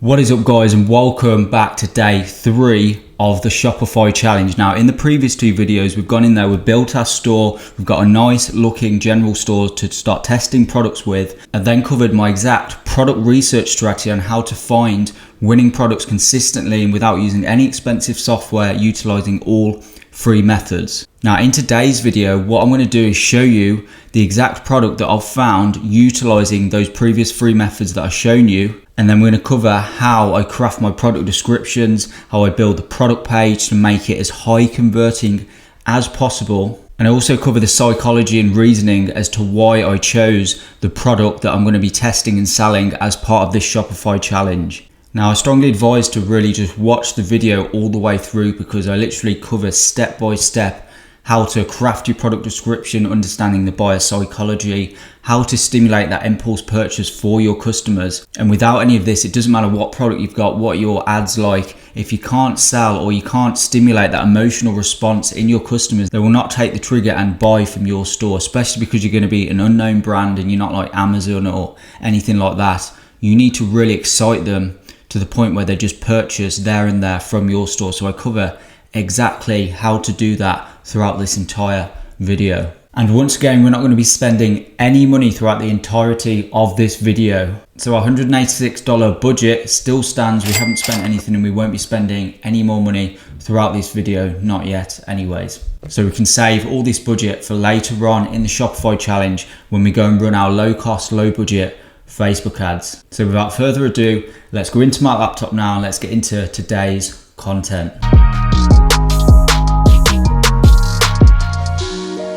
What is up, guys, and welcome back to day 3 of the Shopify challenge. Now, in the previous 2 videos, we've gone in there, we've built our store, we've got a nice looking general store to start testing products with, and then covered my exact product research strategy on how to find winning products consistently and without using any expensive software, utilizing all free methods. Now, in today's video, what I'm going to do is show you the exact product that I've found utilizing those previous free methods that I've shown you. And then we're going to cover how I craft my product descriptions, how I build the product page to make it as high converting as possible. And I also cover the psychology and reasoning as to why I chose the product that I'm going to be testing and selling as part of this Shopify challenge. Now, I strongly advise to really just watch the video all the way through, because I literally cover step by step how to craft your product description, understanding the buyer psychology, how to stimulate that impulse purchase for your customers. And without any of this, it doesn't matter what product you've got, what your ads like. If you can't sell or you can't stimulate that emotional response in your customers, they will not take the trigger and buy from your store, especially because you're going to be an unknown brand and you're not like Amazon or anything like that. You need to really excite them to the point where they just purchase there and there from your store. So I cover exactly how to do that throughout this entire video. And once again, we're not going to be spending any money throughout the entirety of this video. So our $186 budget still stands. We haven't spent anything and we won't be spending any more money throughout this video, not yet anyways. So we can save all this budget for later on in the Shopify challenge when we go and run our low cost, low budget Facebook ads. So without further ado, let's go into my laptop now and let's get into today's content.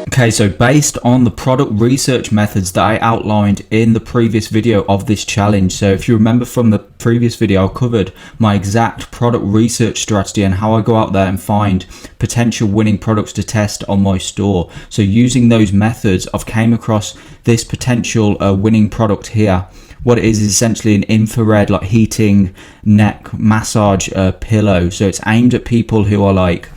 Okay, so based on the product research methods that I outlined in the previous video of this challenge. So if you remember from the previous video, I covered my exact product research strategy and how I go out there and find potential winning products to test on my store. So using those methods, I've came across this potential winning product here. What it is essentially an infrared like heating neck massage pillow. So it's aimed at people who are like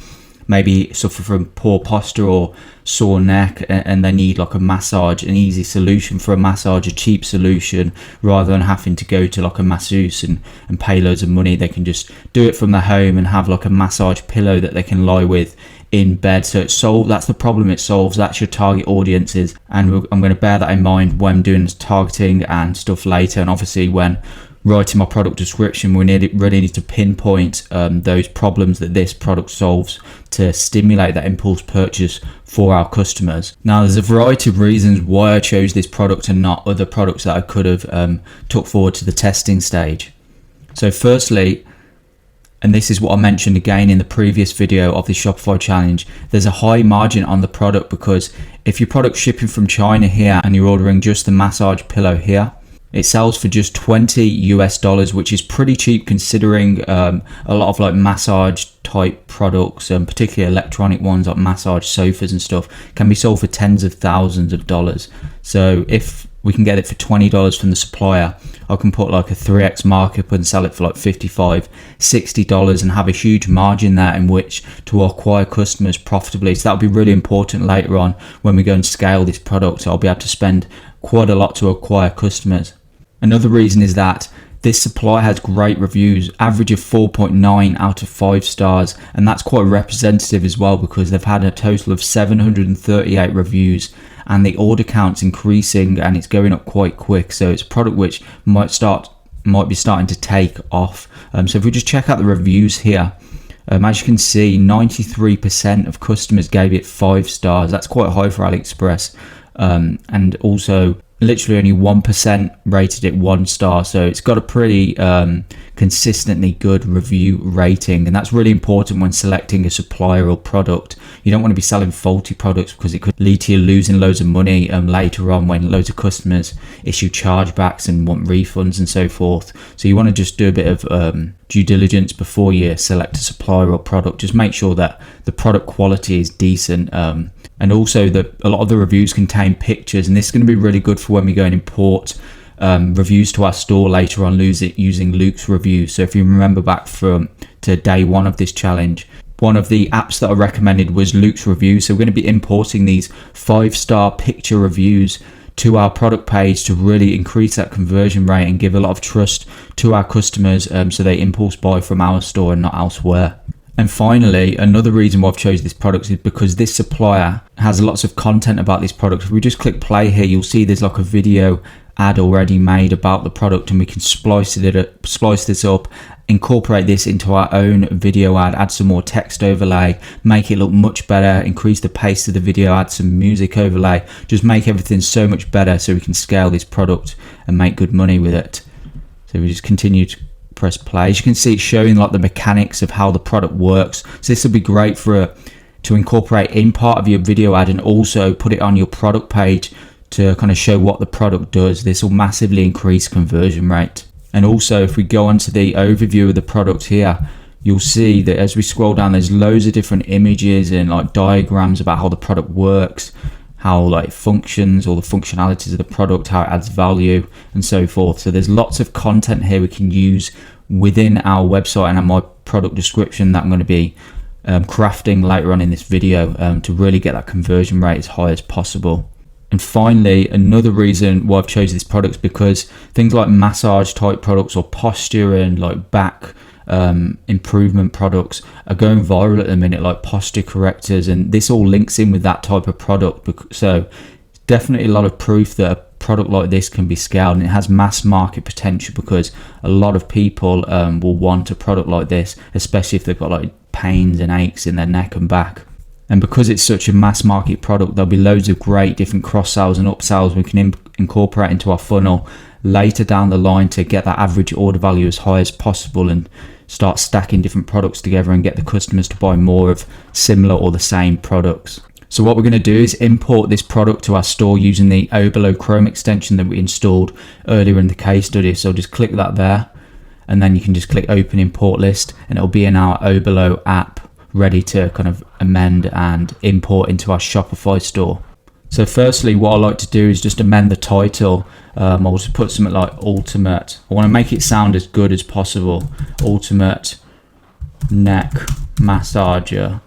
maybe suffer from poor posture or sore neck and they need like a massage, an easy solution for a massage, a cheap solution, rather than having to go to like a masseuse and pay loads of money. They can just do it from their home and have like a massage pillow that they can lie with in bed. So that's the problem it solves. That's your target audiences, and I'm going to bear that in mind when doing targeting and stuff later. And obviously when writing my product description, we really need to pinpoint those problems that this product solves to stimulate that impulse purchase for our customers. Now, there's a variety of reasons why I chose this product and not other products that I could have took forward to the testing stage. So firstly, and this is what I mentioned again in the previous video of the Shopify challenge, there's a high margin on the product, because if your product's shipping from China here and you're ordering just the massage pillow here, it sells for just $20 US, which is pretty cheap considering a lot of like massage type products, particularly electronic ones like massage sofas and stuff, can be sold for tens of thousands of dollars. So if we can get it for $20 from the supplier, I can put like a 3x markup and sell it for like $55, $60 and have a huge margin there in which to acquire customers profitably. So that'll be really important later on when we go and scale this product. I'll be able to spend quite a lot to acquire customers. Another reason is that this supplier has great reviews, average of 4.9 out of 5 stars, and that's quite representative as well, because they've had a total of 738 reviews and the order count's increasing and it's going up quite quick. So it's a product which might be starting to take off. So if we just check out the reviews here, as you can see, 93% of customers gave it 5 stars. That's quite high for AliExpress, and also literally only 1% rated it 1 star. So it's got a pretty consistently good review rating, and that's really important when selecting a supplier or product. You don't want to be selling faulty products, because it could lead to you losing loads of money later on when loads of customers issue chargebacks and want refunds and so forth. So you want to just do a bit of due diligence before you select a supplier or product. Just make sure that the product quality is decent, and also that a lot of the reviews contain pictures, and this is going to be really good for when we go and import reviews to our store later on, using Luke's reviews. So if you remember back to day 1 of this challenge, one of the apps that I recommended was Luke's reviews. So we're going to be importing these 5-star picture reviews to our product page to really increase that conversion rate and give a lot of trust to our customers, so they impulse buy from our store and not elsewhere. And finally, another reason why I've chosen this product is because this supplier has lots of content about this product. If we just click play here, you'll see there's like a video ad already made about the product, and we can splice this up, incorporate this into our own video ad, add some more text overlay, make it look much better, increase the pace of the video, add some music overlay, just make everything so much better so we can scale this product and make good money with it. So we just continue to press play. As you can see, it's showing like the mechanics of how the product works. So this will be great to incorporate in part of your video ad and also put it on your product page to kind of show what the product does. This will massively increase conversion rate. And also, if we go onto the overview of the product here, you'll see that as we scroll down, there's loads of different images and like diagrams about how the product works, how like it functions, all the functionalities of the product, how it adds value, and so forth. So there's lots of content here we can use within our website and my product description that I'm going to be crafting later on in this video to really get that conversion rate as high as possible. And finally, another reason why I've chosen this product is because things like massage type products or posture and like back improvement products are going viral at the minute, like posture correctors, and this all links in with that type of product. So definitely a lot of proof that a product like this can be scaled, and it has mass market potential because a lot of people will want a product like this, especially if they've got like pains and aches in their neck and back. And because it's such a mass market product, there'll be loads of great different cross sells and upsells we can incorporate into our funnel later down the line to get that average order value as high as possible and start stacking different products together and get the customers to buy more of similar or the same products. So what we're going to do is import this product to our store using the Oberlo Chrome extension that we installed earlier in the case study. So just click that there, and then you can just click open import list, and it'll be in our Oberlo app ready to kind of amend and import into our Shopify store. So firstly, what I like to do is just amend the title. I'll just put something like ultimate. I want to make it sound as good as possible. Ultimate neck massager.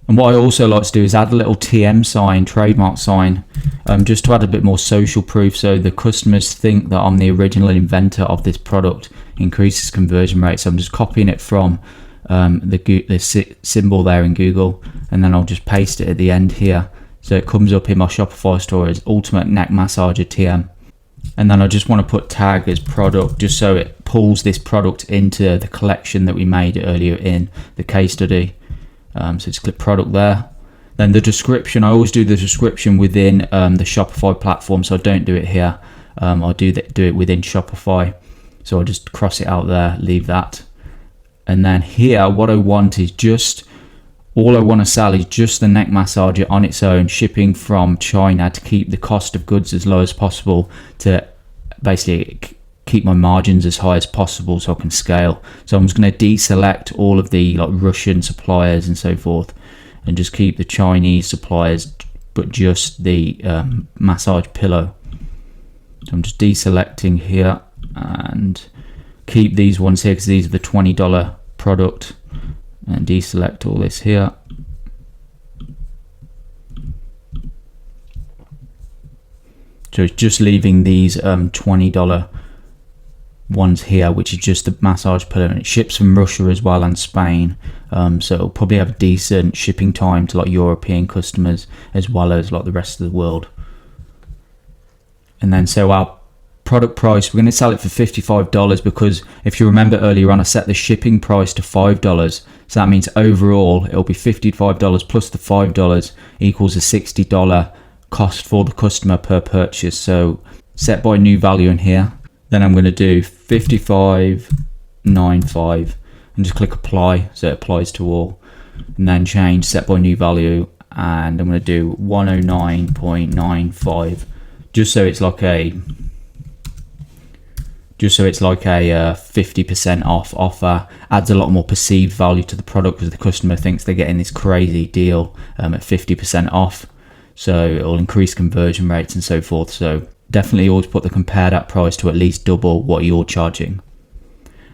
And what I also like to do is add a little TM sign, trademark sign, just to add a bit more social proof so the customers think that I'm the original inventor of this product, increases conversion rate. So I'm just copying it from the symbol there in Google, and then I'll just paste it at the end here. So it comes up in my Shopify store as Ultimate Neck Massager TM. And then I just want to put tag as product, just so it pulls this product into the collection that we made earlier in the case study. So just click product there. Then the description, I always do the description within the Shopify platform, so I don't do it here. I'll do it within Shopify. So I'll just cross it out there, leave that. And then here, what I want is just, all I want to sell is just the neck massager on its own, shipping from China, to keep the cost of goods as low as possible, to basically keep my margins as high as possible so I can scale. So I'm just going to deselect all of the like Russian suppliers and so forth, and just keep the Chinese suppliers, but just the massage pillow. So I'm just deselecting here and keep these ones here because these are the $20 product, and deselect all this here. So it's just leaving these $20 ones here, which is just the massage pillow, and it ships from Russia as well and Spain, so it'll probably have a decent shipping time to like European customers as well as like the rest of the world. And then so our product price, we're going to sell it for $55 because if you remember earlier on, I set the shipping price to $5, so that means overall it'll be $55 plus the $5 equals a $60 cost for the customer per purchase. So set by new value in here. Then I'm going to do $55.95 and just click apply, so it applies to all, and then change set by new value, and I'm going to do 109.95 just so it's like a 50% off offer. Adds a lot more perceived value to the product because the customer thinks they're getting this crazy deal at 50% off, so it'll increase conversion rates and so forth. So definitely always put the compare that price to at least double what you're charging.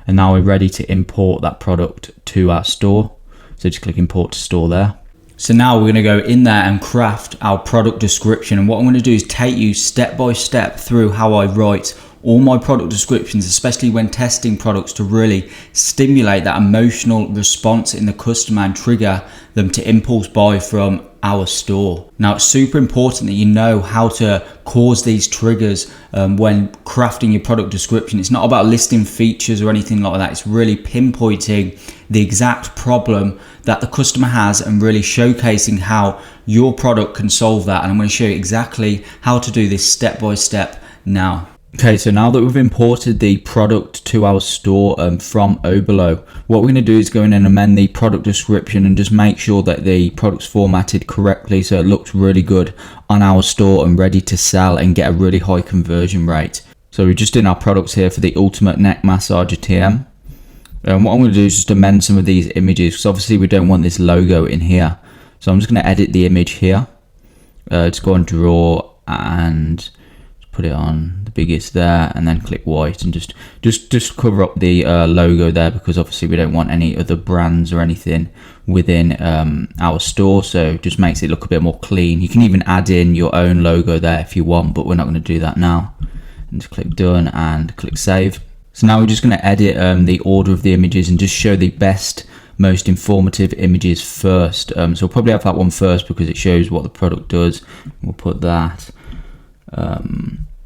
And now we're ready to import that product to our store, so just click import to store there. So now we're going to go in there and craft our product description, and what I'm going to do is take you step by step through how I write all my product descriptions, especially when testing products, to really stimulate that emotional response in the customer and trigger them to impulse buy from our store. Now, it's super important that you know how to cause these triggers when crafting your product description. It's not about listing features or anything like that. It's really pinpointing the exact problem that the customer has and really showcasing how your product can solve that. And I'm going to show you exactly how to do this step by step now. Okay, so now that we've imported the product to our store from Oberlo, what we're going to do is go in and amend the product description and just make sure that the product's formatted correctly so it looks really good on our store and ready to sell and get a really high conversion rate. So we're just in our products here for the Ultimate Neck Massager TM. What I'm going to do is just amend some of these images, because obviously we don't want this logo in here. So I'm just going to edit the image here. Just go on draw and put it on the biggest there, and then click white and just cover up the logo there, because obviously we don't want any other brands or anything within our store, so it just makes it look a bit more clean. You can even add in your own logo there if you want, but we're not going to do that now. And just click done and click save. So now we're just going to edit the order of the images and just show the best, most informative images first. So we'll probably have that one first because it shows what the product does. We'll put that.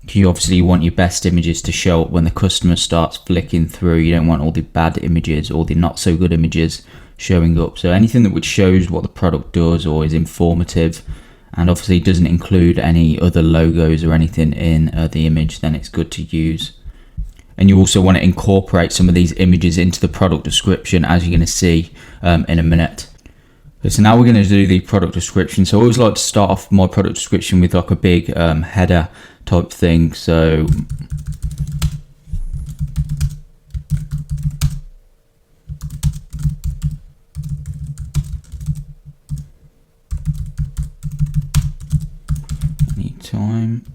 You obviously want your best images to show up when the customer starts flicking through. You don't want all the bad images or the not so good images showing up. So anything that which shows what the product does or is informative and obviously doesn't include any other logos or anything in the image, then it's good to use. And you also want to incorporate some of these images into the product description, as you're going to see in a minute. So now we're going to do the product description. So I always like to start off my product description with like a big header type thing. So anytime.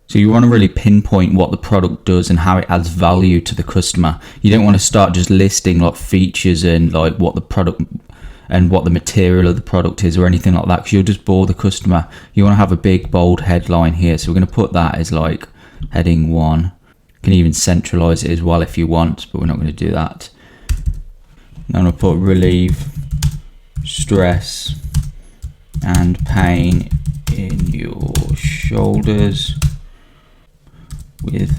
So you want to really pinpoint what the product does and how it adds value to the customer. You don't want to start just listing like features and like what the product and what the material of the product is or anything like that, because you'll just bore the customer. You want to have a big bold headline here, so we're going to put that as like heading 1. You can even centralize it as well if you want, but we're not going to do that. Now I'm going to put relieve stress and pain in your shoulders with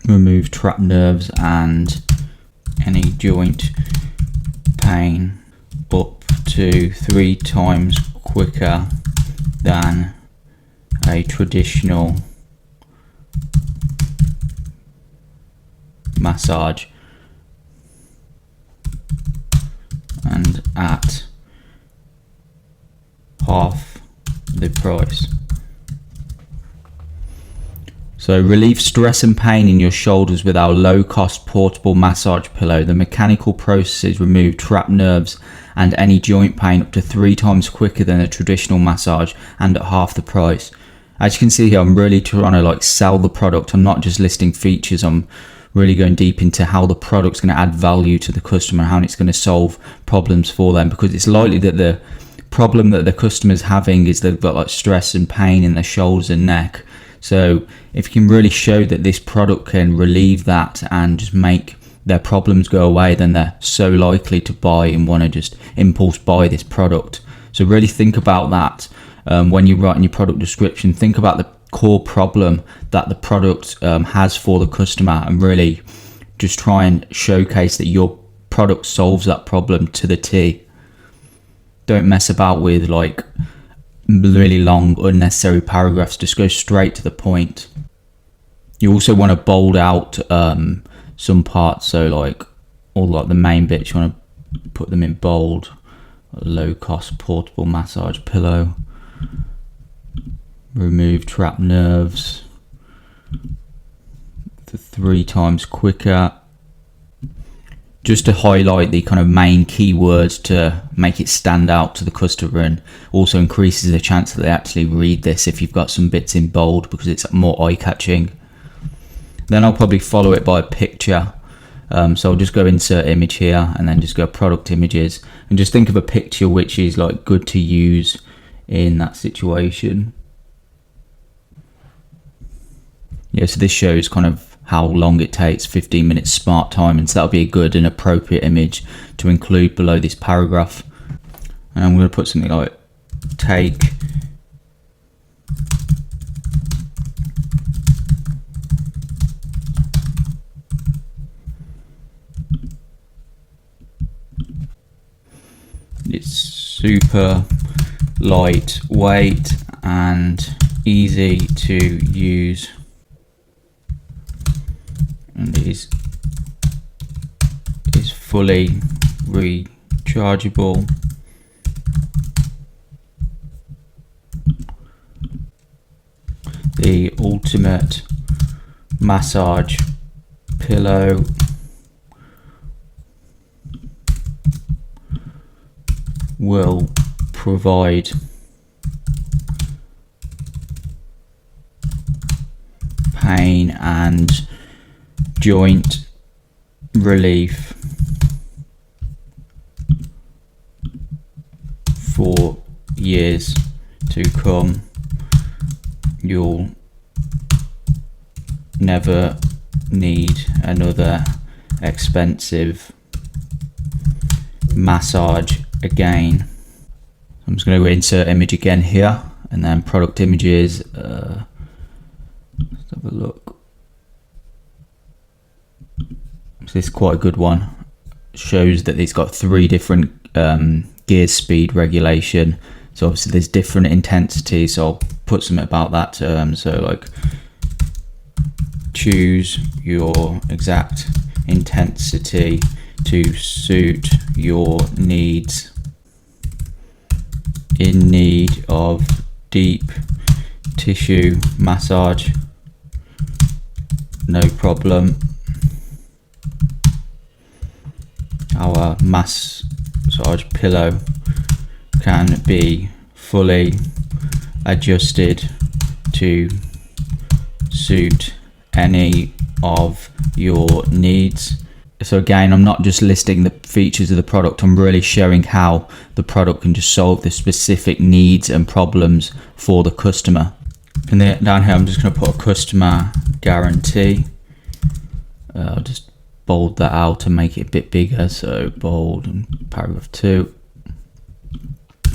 remove trapped nerves and any joint pain up to 3 times quicker than a traditional massage and at half the price. So relieve stress and pain in your shoulders with our low-cost portable massage pillow. The mechanical processes remove trapped nerves and any joint pain up to 3 times quicker than a traditional massage and at half the price. As you can see here, I'm really trying to like sell the product. I'm not just listing features. I'm really going deep into how the product's going to add value to the customer, how it's going to solve problems for them, because it's likely that the problem that the customer's having is they've got like stress and pain in their shoulders and neck. So if you can really show that this product can relieve that and just make their problems go away, then they're so likely to buy and want to just impulse buy this product. So really think about that when you're writing your product description. Think about the core problem that the product has for the customer, and really just try and showcase that your product solves that problem to the T. Don't mess about with like really long unnecessary paragraphs. Just go straight to the point. You also want to bold out some parts, so like all like the main bits you want to put them in bold. Low cost portable massage pillow, remove trapped nerves for 3 times quicker, just to highlight the kind of main keywords to make it stand out to the customer, and also increases the chance that they actually read this if you've got some bits in bold, because it's more eye-catching. Then I'll probably follow it by a picture. So I'll just go insert image here and then just go product images, and just think of a picture which is like good to use in that situation. Yeah, so this shows kind of how long it takes, 15 minutes smart time, and so that'll be a good and appropriate image to include below this paragraph. And I'm going to put something like take it's super lightweight and easy to use, and is fully rechargeable. The ultimate massage pillow. Will provide pain and joint relief for years to come. You'll never need another expensive massage again. I'm just going to insert image again here, and then product images. Let's have a look. So this is quite a good one. Shows that it's got 3 different gear speed regulation. So obviously there's different intensities. So I'll put something about that. So like, choose your exact intensity to suit your needs. In need of deep tissue massage? No problem. Our massage pillow can be fully adjusted to suit any of your needs. So again, I'm not just listing the features of the product, I'm really showing how the product can just solve the specific needs and problems for the customer. And then down here, I'm just going to put a customer guarantee. I'll just bold that out and make it a bit bigger. So bold and paragraph 2. And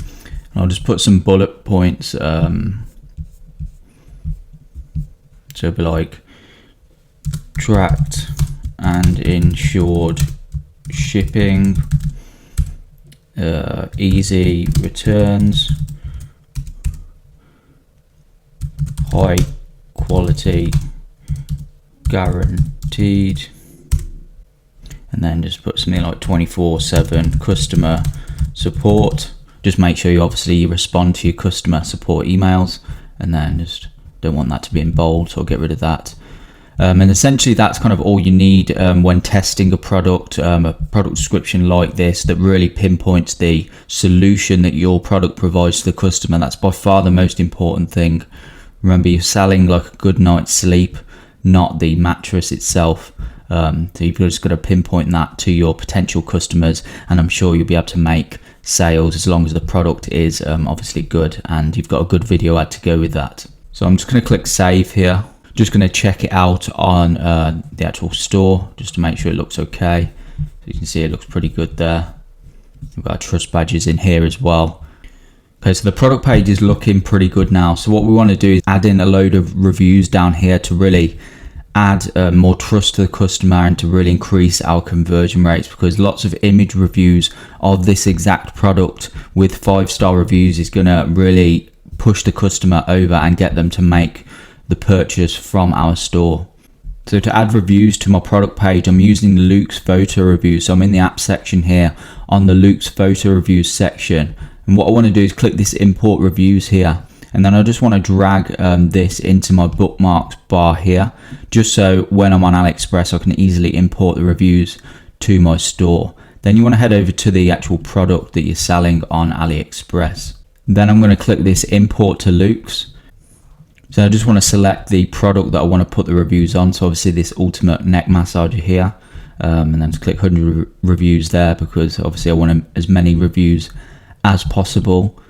I'll just put some bullet points. So it'll be like tracked and insured shipping, easy returns, high quality guaranteed, and then just put something like 24/7 customer support. Just make sure you obviously respond to your customer support emails, and then just don't want that to be in bold, so I'll get rid of that. And essentially that's kind of all you need when testing a product description like this that really pinpoints the solution that your product provides to the customer. That's by far the most important thing. Remember, you're selling like a good night's sleep, not the mattress itself. So you've just got to pinpoint that to your potential customers, and I'm sure you'll be able to make sales as long as the product is obviously good and you've got a good video ad to go with that. So I'm just going to click save here. Just going to check it out on the actual store just to make sure it looks okay. So you can see it looks pretty good there. We've got our trust badges in here as well. Okay, so the product page is looking pretty good now. So what we want to do is add in a load of reviews down here to really add more trust to the customer and to really increase our conversion rates, because lots of image reviews of this exact product with 5-star reviews is going to really push the customer over and get them to make the purchase from our store. So to add reviews to my product page, I'm using Luke's photo review. So I'm in the app section here on the Luke's photo reviews section, And what I want to do is click this import reviews here, and then I just want to drag this into my bookmarks bar here, just so when I'm on AliExpress I can easily import the reviews to my store. Then you want to head over to the actual product that you're selling on AliExpress. Then I'm going to click this import to Luke's. So I just want to select the product that I want to put the reviews on. So obviously this ultimate neck massager here, and then just click 100 reviews there, because obviously I want as many reviews as possible.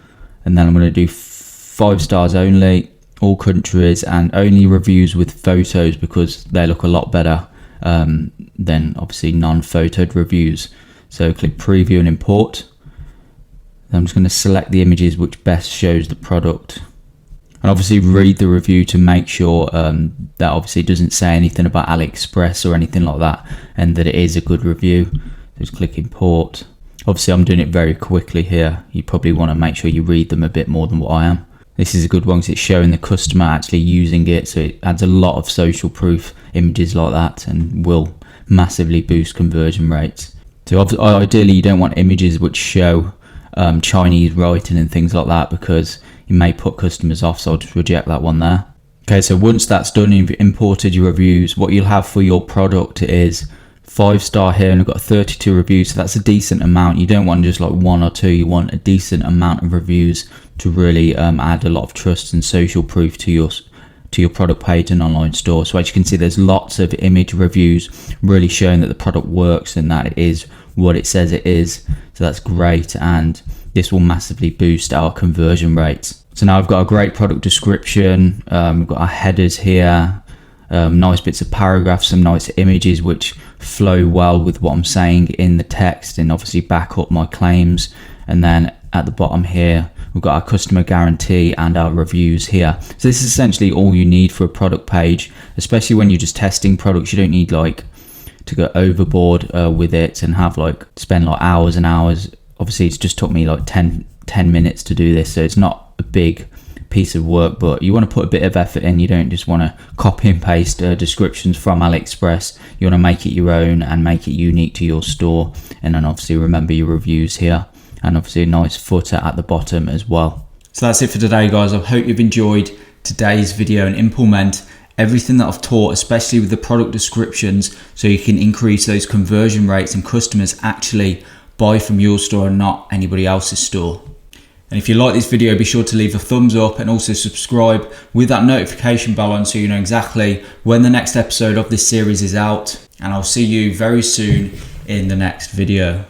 And then I'm going to do 5 stars only, all countries, and only reviews with photos, because they look a lot better than obviously non-photoed reviews. So click preview and import. I'm just going to select the images which best shows the product, and obviously read the review to make sure that obviously doesn't say anything about AliExpress or anything like that, and that it is a good review. Just click import. Obviously I'm doing it very quickly here. You probably want to make sure you read them a bit more than what I am. This is a good one because it's showing the customer actually using it, so it adds a lot of social proof images like that and will massively boost conversion rates. So ideally you don't want images which show Chinese writing and things like that, because you may put customers off, so I'll just reject that one there. Okay, so once that's done, you've imported your reviews, what you'll have for your product is 5-star here, and I've got 32 reviews, so that's a decent amount. You don't want just like 1 or 2, you want a decent amount of reviews to really add a lot of trust and social proof to your product page and online store. So as you can see, there's lots of image reviews really showing that the product works and that it is what it says it is. So that's great, and this will massively boost our conversion rates. So now I've got a great product description, we've got our headers here, nice bits of paragraphs, some nice images which flow well with what I'm saying in the text and obviously back up my claims. And then at the bottom here we've got our customer guarantee and our reviews here. So this is essentially all you need for a product page, especially when you're just testing products. You don't need like to go overboard with it and have like spend like hours and hours. Obviously it's just took me like 10 minutes to do this, so it's not a big piece of work, but you want to put a bit of effort in. You don't just want to copy and paste descriptions from AliExpress. You want to make it your own and make it unique to your store, and then obviously remember your reviews here, and obviously a nice footer at the bottom as well. So that's it for today, guys. I hope you've enjoyed today's video and implement everything that I've taught, especially with the product descriptions, so you can increase those conversion rates and customers actually buy from your store and not anybody else's store. And if you like this video, be sure to leave a thumbs up and also subscribe with that notification bell on, so you know exactly when the next episode of this series is out. And I'll see you very soon in the next video.